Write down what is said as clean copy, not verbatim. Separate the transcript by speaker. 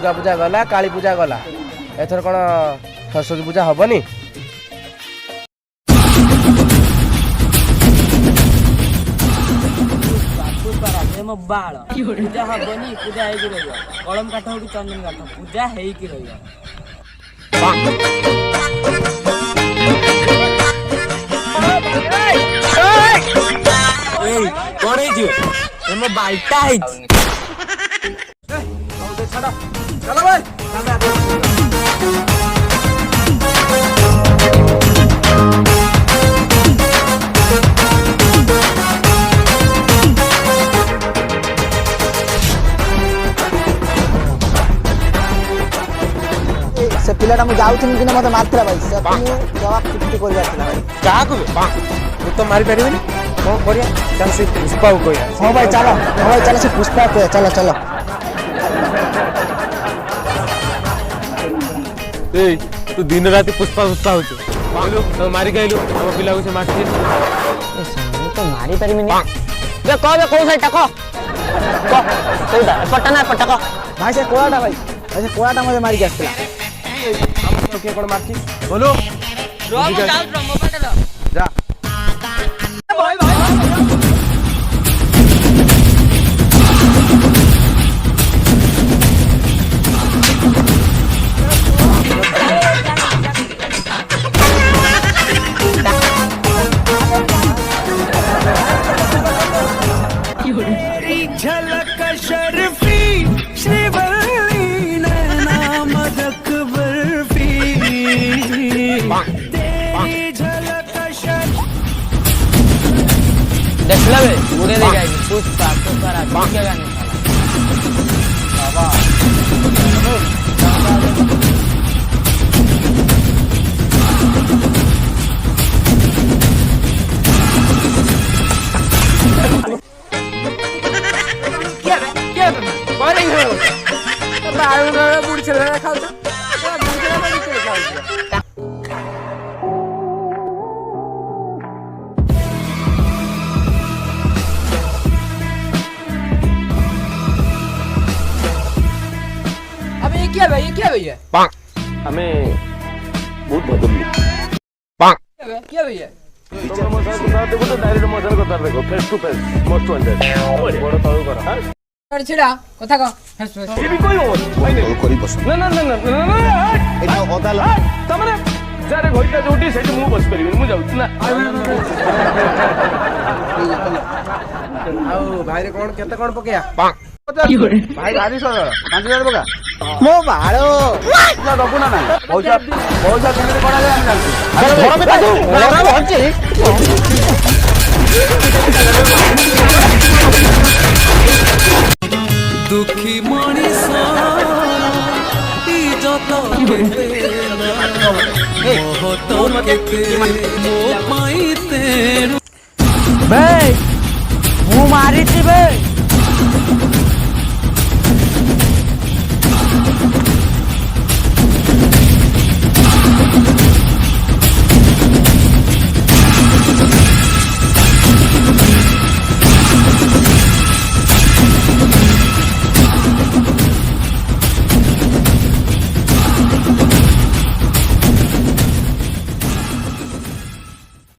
Speaker 1: दुर्गा पूजा गला काली पूजा गला एथर कौन सरस्वती पूजा हबनी
Speaker 2: बाल पूजा हबनी पूजा ହେଇକି ରହିବ କଳମ କାଠ ହଉ କି ଚନ୍ଦନ କାଠ ପୂଜା ହେଇକି ରହିବ ଏଇ କଣ ହେଇଛି ମୋ ବାଇଟା ହେଇଛି
Speaker 1: ଛାଡ଼ ଚାଲ ଭାଇ
Speaker 3: से पिलाटा मु जाउथिन कि मते मारथला भाई से तू जवाब किति कर जाथला भाई
Speaker 1: का को तू तो मारी परिबनी कौन करिया चल से पुष्पा को कहिया
Speaker 3: हां भाई चलो से पुष्पा को चलो
Speaker 1: ए तू दिन रात पुष्पा होछु बोलू तो मारी गइलू हम पिला को से मारथि
Speaker 2: ए सामने तो मारी परिमिनी बे को से टको को कोइदा पटना पटको
Speaker 3: भाई से कोड़ाटा मते मारी के आछला
Speaker 1: तो के कोन मारथि बोलू
Speaker 2: रोम जाउ मोबाइल लो
Speaker 1: जा भाई
Speaker 4: झलक शर्फी श्रीवल्ली नैना मदक बर्फी तेरी झलक
Speaker 2: देखला बे पूरे दे जाएगी पुष्पा राज के गाने बाबा ये क्या भैया
Speaker 1: हमें बहुत बदल
Speaker 2: क्या भैया
Speaker 1: face to face most wanted बड़ तळु कर हां
Speaker 2: छिड़ा कथा को फेस फेस
Speaker 1: भी कोई हो करी बस ना एटा अदालत तमरे जारे घोइटा जोटी सेठी मु बस परिबे मु जाउ ना आउ भाई रे कोन केते कोन पकेया भाई भारी सर 5000 पका
Speaker 3: मो बाळो
Speaker 1: ना दबु ना पैसा दिने कोन आले हम जानती
Speaker 3: अरे घर में ताजू घर भरची
Speaker 4: दुखी मनीष इज्जत
Speaker 2: बे मु मारी थी बे